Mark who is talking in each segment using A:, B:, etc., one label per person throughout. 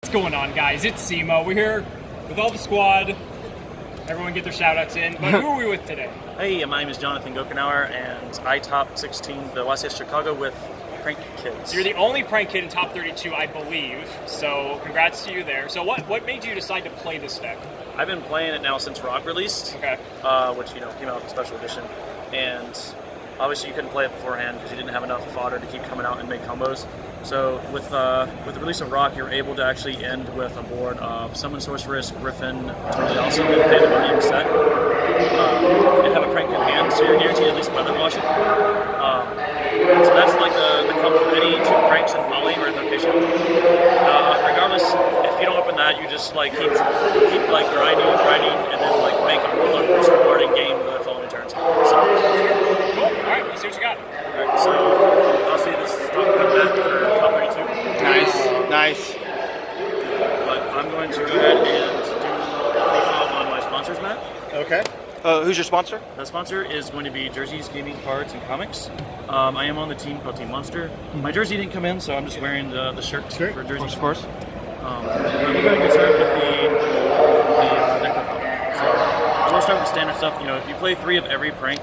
A: What's going on, guys? It's Simo. We're here with all the squad. Everyone get their shout-outs in. But who are we with today?
B: Hey, my name is Jonathan Gokenauer, and I top 16 the YCS Chicago with Prank Kids.
A: You're the only prank kid in top 32, I believe. So congrats to you there. So what made you decide to play this deck?
B: I've been playing it now since Rock released,
A: Okay.
B: which came out in special edition, and obviously you couldn't play it beforehand because you didn't have enough fodder to keep coming out and make combos. So with the release of Rock, you're able to actually end with a board of Summon Sorceress, Griffin, totally awesome, and Pandemonium set. And have a prank in hand, so you're guaranteed at least weather washing. So that's like the combo of any two pranks in Poly or Invocation. Regardless, if you don't open that, you just like keep like grinding, and then like make a roller coaster board and game the following turns. So
A: Cool. All right, let's see what you got.
B: alright, so I'll see this is top back for top 32.
C: Nice.
B: But I'm going to go ahead and do a profile on my sponsors, Matt.
C: Okay. Who's your sponsor?
B: The sponsor is going to be Jerseys, Gaming Cards, and Comics. I am on the team called Team Monster. My jersey didn't come in, so I'm just wearing the shirt for Jerseys.
C: Of course.
B: We're going to get started with the deck profile. So we'll start with the standard stuff. You know, if you play 3 of every prank,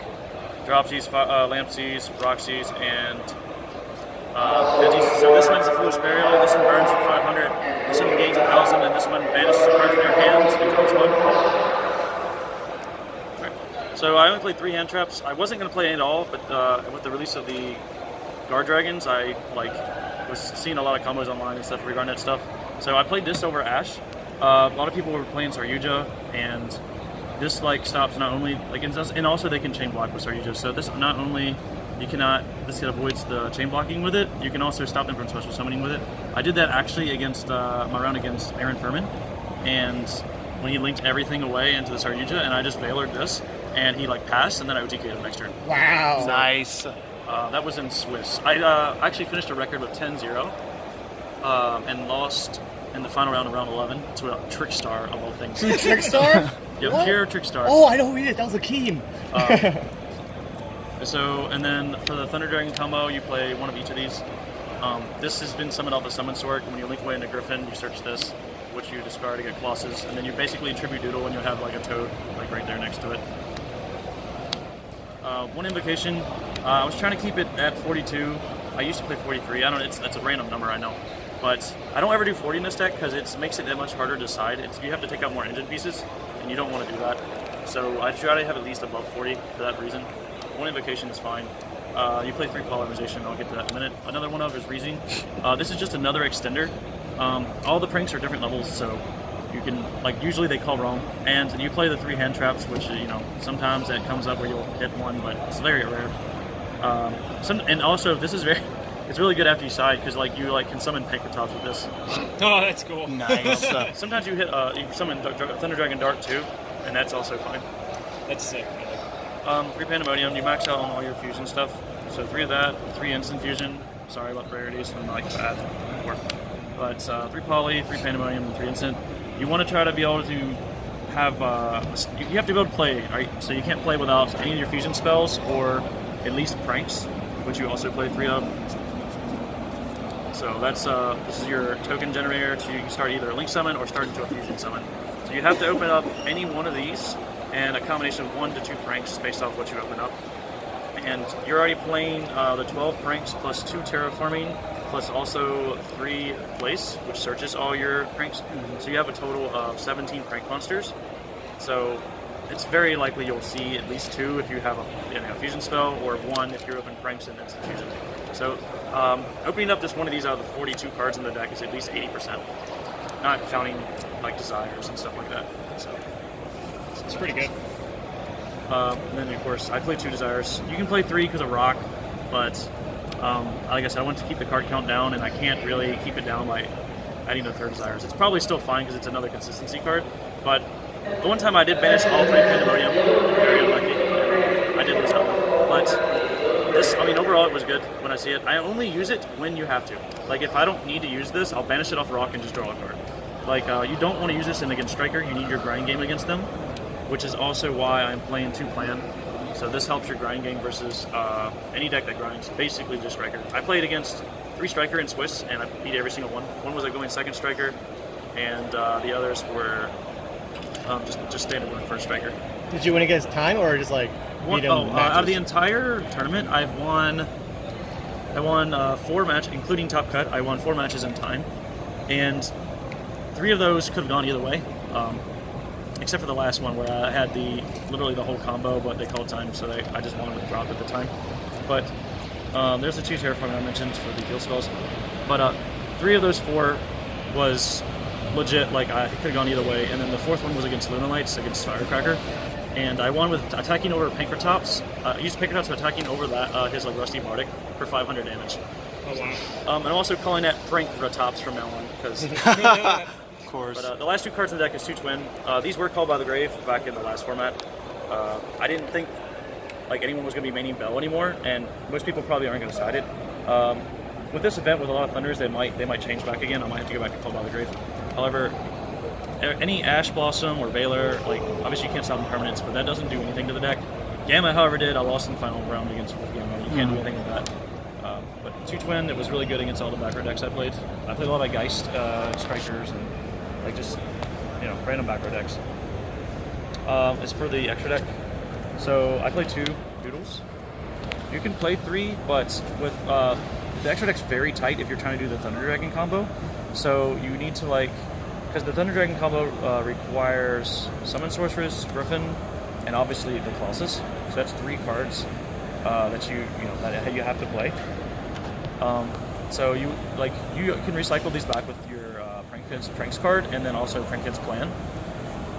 B: Dropsies, Lampsies, Roxy's, and Veggies. So this one's a Foolish Burial, this one burns for 500, this one gains 1,000, and this one banishes a card from your hands and drops 1. So I only played 3 hand traps. I wasn't going to play any at all, but with the release of the Guard Dragons, I was seeing a lot of combos online and stuff regarding that stuff. So I played this over Ash. A lot of people were playing Saryuja, and this stops not only and also they can chain block with Saryuja. So this not only this avoids the chain blocking with it, you can also stop them from special summoning with it. I did that actually against my round against Aaron Furman, and when he linked everything away into the Saryuja, and I just Veilered this, and he passed, and then I OTK'd him next turn.
C: Wow.
B: So,
C: Nice.
B: That was in Swiss. I actually finished a record with 10-0 and lost in the final round of round 11 to a Trickstar of all things.
C: To Trickstar?
B: Yeah,
C: What?
B: pure Trickstar.
C: Oh, I know who he is. That was Akeem.
B: So, and then for the Thunder Dragon combo, you play one of each of these. This has been summoned off the Summon Sword. When you link away into Griffin, you search this, which you discard to get Colossus, and then you basically Tribute Doodle, and you'll have a Toad right there next to it. One invocation. I was trying to keep it at 42. I used to play 43. That's a random number, I know, but I don't ever do 40 in this deck because it makes it that much harder to decide. You have to take out more engine pieces, and you don't want to do that. So I try to have at least above 40 for that reason. One invocation is fine. You play 3 Polymerization. I'll get to that in a minute. Another one of is Reezing. This is just another extender. All the pranks are different levels, so you can usually they call wrong, and you play the 3 hand traps, which sometimes that comes up where you'll hit one, but it's very rare. And also this is it's really good after you side because you can summon Pankatops with this.
A: Oh, that's cool.
C: Nice.
B: Sometimes you hit you summon Thunder Dragon Dart too, and that's also fine.
A: That's sick.
B: 3 Pandemonium, you max out on all your fusion stuff. So 3 of that, 3 instant fusion. Sorry about the rarities, I'm bad before. But 3 Poly, 3 Pandemonium, and 3 instant. You want to try to be able to have you have to be able to play, right? So you can't play without any of your fusion spells or at least pranks, which you also play 3 of. So that's this is your token generator to start either a link summon or start into a fusion summon. So you have to open up any one of these and a combination of 1 to 2 pranks based off what you open up. And you're already playing the 12 pranks plus 2 terraforming plus also 3 place, which searches all your pranks. So you have a total of 17 prank monsters. So it's very likely you'll see at least 2 if you have a fusion spell, or 1 if you're open pranks and instant fusion. So opening up just one of these out of the 42 cards in the deck is at least 80%, not counting desires and stuff like that. So
A: It's pretty good.
B: and then of course I play 2 desires. You can play 3 because of Rock, but like I said, I want to keep the card count down, and I can't really keep it down by adding the 3rd desires. It's probably still fine because it's another consistency card, but the one time I did banish all 3 Pandemonium, very unlucky. I did lose that one, but this, overall it was good when I see it. I only use it when you have to. If I don't need to use this, I'll banish it off Rock and just draw a card. You don't want to use this against Striker. You need your grind game against them, which is also why I'm playing 2 plan. So this helps your grind game versus any deck that grinds, basically just Striker. I played against 3 Striker in Swiss, and I beat every single one. One was going 2nd Striker, and the others were just standard one first striker.
C: Did you win against time or just like beat him
B: Out of the entire tournament, I won 4 matches, including Top Cut. I won 4 matches in time, and 3 of those could have gone either way, except for the last one where I had literally the whole combo, but they called time, so I just wanted to drop at the time. But there's the 2 Terraforming I mentioned for the heal spells, but 3 of those 4 was legit, like I could have gone either way, and then the 4th one was against Lunalights, against Firecracker, and I won with attacking over Pankratops. I used Pankratops attacking over that his like Rusty Bardic for 500 damage.
A: Oh wow.
B: And I'm also calling that Prankratops from now on, because
C: Of course.
B: but the last 2 cards in the deck is 2 Twin. These were called by the Grave back in the last format. I didn't think like anyone was going to be maining Bell anymore, and most people probably aren't going to side it. With this event, with a lot of Thunders, they might change back again. I might have to go back to called by the Grave. However, any Ash Blossom or Valor, like obviously you can't stop impermanence, but that doesn't do anything to the deck. Gamma, however, did. I lost in the final round against Gamma. You can't do anything with that. But 2 Twin, it was really good against all the backrow decks I played. I played a lot of Geist Strikers and like just random backrow decks. As for the extra deck, so I play 2 Doodles. You can play 3, but with the extra deck's very tight if you're trying to do the Thunder Dragon combo. So you need to because the Thunder Dragon combo requires Summon Sorceress, Griffin, and obviously the Colossus. So that's 3 cards that you have to play. So you can recycle these back with your Pranks card, and then also Prankhead's Plan.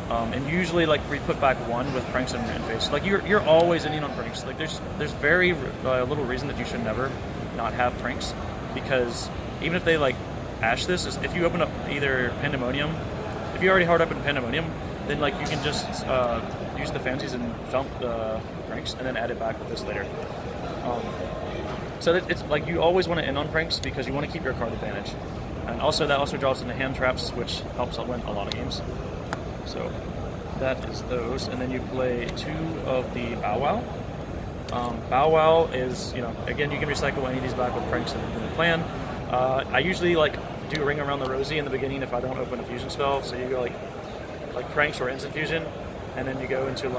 B: And usually we put back 1 with Pranks and Manface. Like you're always ending on Pranks. Like there's very little reason that you should never not have Pranks, because even if they Ash this, if you open up either Pandemonium, if you already hard up in Pandemonium, then you can just use the fancies and jump the Pranks and then add it back with this later. So that it's you always want to end on Pranks because you want to keep your card advantage, and also that also draws into hand traps, which helps win a lot of games. So that is those, and then you play 2 of the Bow Wow. Bow Wow is again, you can recycle any of these back with Pranks and the Plan. I usually do Ring Around the Rosie in the beginning if I don't open a fusion spell. So you go like Pranks or Instant Fusion, and then you go into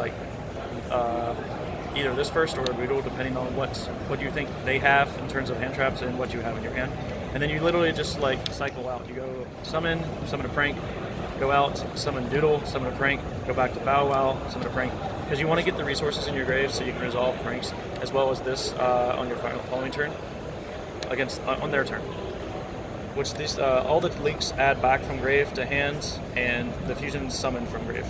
B: either this first or a Voodoo, depending on what you think they have in terms of hand traps and what you have in your hand. And then you literally just cycle out. You go summon a Prank, go out, summon Doodle, summon a Prank, go back to Bow Wow, summon a Prank, because you want to get the resources in your grave so you can resolve Pranks, as well as this on your following turn on their turn. Which these all the links add back from grave to hand, and the fusions summon from grave.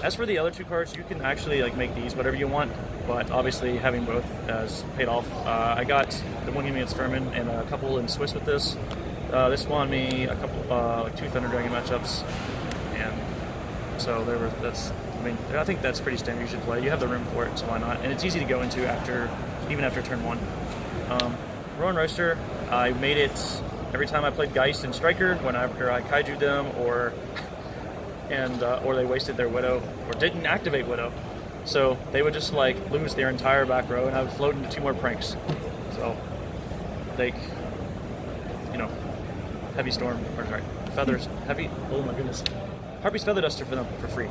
B: As for the other 2 cards, you can actually make these whatever you want, but obviously having both has paid off. I got the one against Furman and a couple in Swiss with this. This won me a couple 2 Thunder Dragon matchups, and so I think that's pretty standard. You should play. You have the room for it, so why not? And it's easy to go into even after turn 1. Rowan Roaster, I made it every time I played Geist and Striker, whenever I Kaiju them or they wasted their Widow or didn't activate Widow. So they would just lose their entire back row, and I would float into 2 more Pranks. So Heavy Storm, Feathers, oh my goodness. Harpy's Feather Duster for them for free.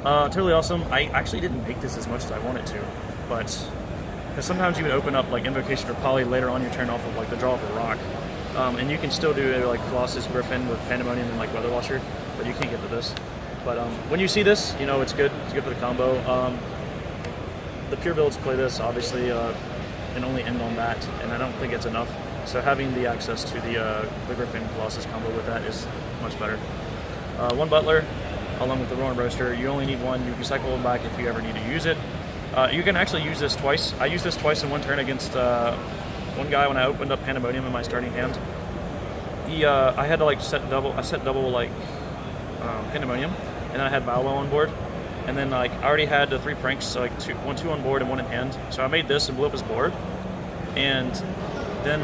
B: Totally awesome. I actually didn't make this as much as I wanted to, but because sometimes you would open up Invocation or Poly later on your turn off of the draw of a rock, and you can still do Colossus, Griffin with Pandemonium and Weather Watcher, but you can't get to this. But when you see this, it's good. It's good for the combo. The pure builds play this obviously and only end on that, and I don't think it's enough. So having the access to the Griffin Colossus combo with that is much better. 1 Butler, along with the Rowan Roaster. You only need 1. You can cycle them back if you ever need to use it. You can actually use this twice. I used this twice in 1 turn against one guy when I opened up Pandemonium in my starting hand. I had to set double Pandemonium, and then I had Bow Wow on board, and then I already had the 3 Pranks, so 2 on board and 1 in hand. So I made this and blew up his board, and then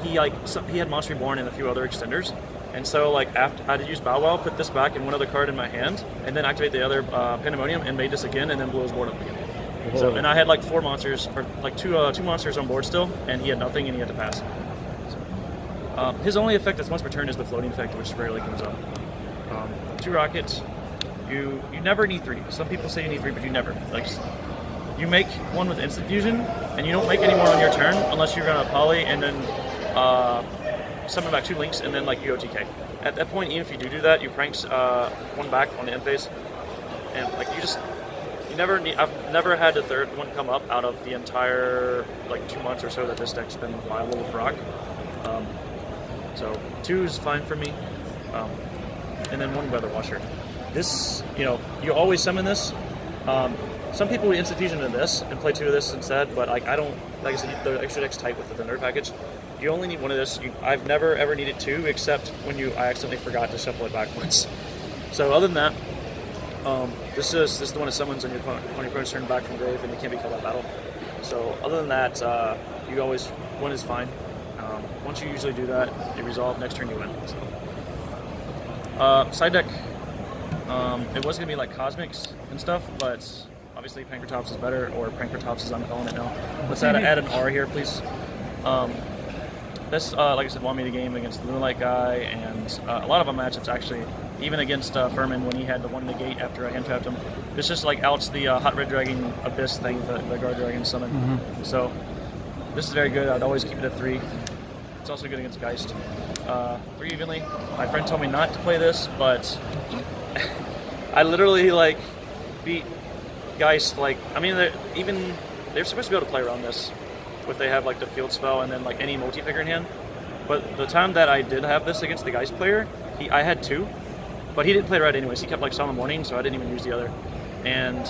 B: he had Monster Reborn and a few other extenders. And so, after I had to use Bow Wow, put this back and 1 other card in my hand, and then activate the other Pandemonium and made this again, and then blew his board up again. Whoa. So, and I had 4 monsters, or 2 monsters on board still, and he had nothing, and he had to pass. So, His only effect that's once per turn is the floating effect, which rarely comes up. 2 rockets. You never need 3. Some people say you need 3, but you never. Like, you make 1 with instant fusion, and you don't make any more on your turn unless you're gonna poly and then summon back 2 links and then like you OTK. At that point, even if you do that, you pranks 1 back on the end phase, and like you never need. I've never had a third one come up out of the entire like 2 months or so that this deck's been viable for Rock. So 2 is fine for me, and then 1 Weather Washer. This, you always summon this. Some people would instant fusion into this and play 2 of this instead, but like I don't. Like I said, the extra deck's tight with the Thunder package. You only need 1 of this. I've never ever needed 2, except when I accidentally forgot to shuffle it backwards. So other than that, this is the one that summons on your opponent's turn back from grave, and it can't be killed by battle. So other than that, you always 1 is fine. Once you usually do that, you resolve. Next turn you win. So. Side deck. It was gonna be like Cosmics and stuff, but obviously Pankratops is better, or Pankratops as I'm calling it now. Let's add an R here, please. This, like I said, won me the game against the Moonlight guy, and a lot of our matchups actually, even against Furman when he had the 1 negate after I hand trapped him. This just like outs the Hot Red Dragon Abyss thing that the Guard Dragon summon. So this is very good. I'd always keep it at 3. It's also good against Geist. 3 evenly. My friend told me not to play this, but I literally like beat Geist. Like, I mean, they're supposed to be able to play around this if they have like the field spell and then like any multi-figure in hand. But the time that I did have this against the Geist player, I had 2, but he didn't play right anyways. He kept like Solemn Warning, so I didn't even use the other. And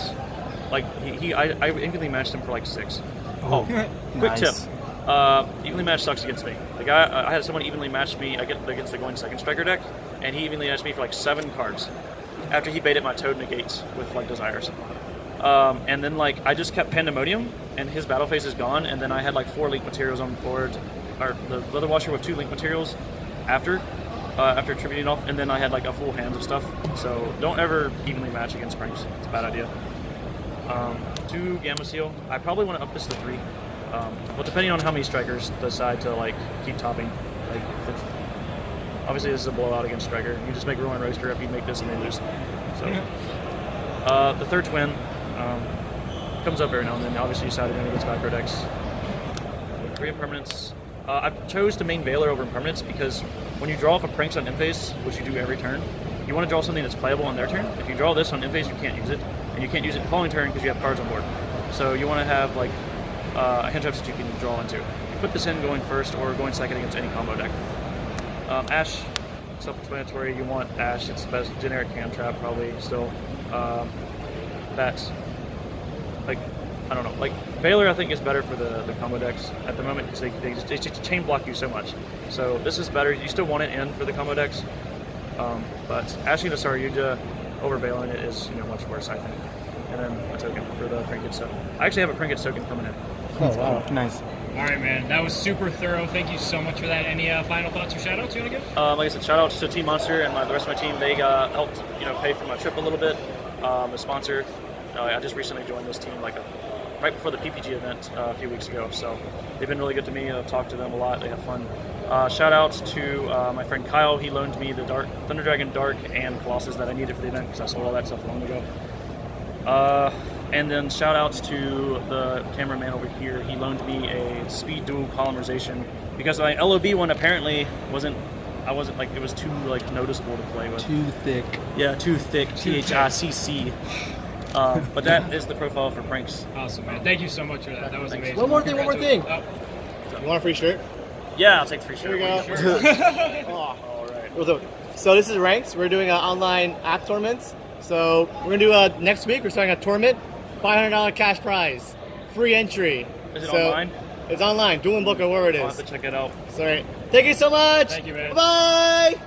B: like I evenly matched him for like 6. Oh, quick tip. Evenly match sucks against me. The guy, I had someone evenly match me against the Going Second Striker deck, and he evenly matched me for like 7 cards after he baited my Toad negates with like Desires. And then like I just kept Pandemonium, and his battle phase is gone, and then I had like 4 link materials on the board, or the Weather Washer with 2 link materials after attributing off, and then I had like a full hand of stuff. So don't ever evenly match against pranks. It's a bad idea. 2 Gamma Seal. I probably want to up this to 3. But depending on how many strikers decide to like keep topping, like obviously this is a blowout against Striker. You just make Rowan Roaster if you make this and they lose. So the 3rd twin comes up every now and then. Obviously you sided in against backrow decks. 3 impermanents. I chose to main Veiler over impermanents because when you draw off a pranks on Inphase, which you do every turn, you want to draw something that's playable on their turn. If you draw this on Inphase, you can't use it, and you can't use it the following turn because you have cards on board. So you want to have like hand traps that you can draw into. You put this in going first or going second against any combo deck. Ash, self-explanatory. You want Ash. It's the best generic hand trap probably still. That, like, I don't know. Like Veiler, I think is better for the combo decks at the moment because they just chain block you so much. So this is better. You still want it in for the combo decks, but Ashing the Saryuja over Veiling it is much worse, I think. And then a token for the Trinkets. So I actually have a Trinkets token coming in.
C: Oh, wow. Nice.
A: All right, man. That was super thorough. Thank you so much for that. Any final thoughts or shout-outs you want to give?
B: Like I said, shout-outs to Team Monster and the rest of my team. They helped pay for my trip a little bit. A sponsor. I just recently joined this team right before the PPG event a few weeks ago. So they've been really good to me. I've talked to them a lot. They have fun. Shout-outs to my friend Kyle. He loaned me the Thunder Dragon Dark and Colossus that I needed for the event because I sold all that stuff long ago. And then shout outs to the cameraman over here. He loaned me a speed dual polymerization because my LOB one apparently it was too noticeable to play with.
C: Too thick.
B: Yeah, too thick. THICC. But that is the profile for pranks.
A: Awesome, man. Thank you so much for that. That was amazing.
C: One more thing. You want a free shirt?
B: Yeah, I'll take the free shirt.
C: Here we go.
B: All right.
C: So this is Ranks. We're doing online app tournaments. So we're gonna do next week. We're starting a tournament, $500 cash prize, free entry.
B: Is it online?
C: It's online. Dueling Book or wherever it is.
B: I'll have to check it out.
C: Sorry. Thank you so much.
A: Thank you, man.
C: Bye.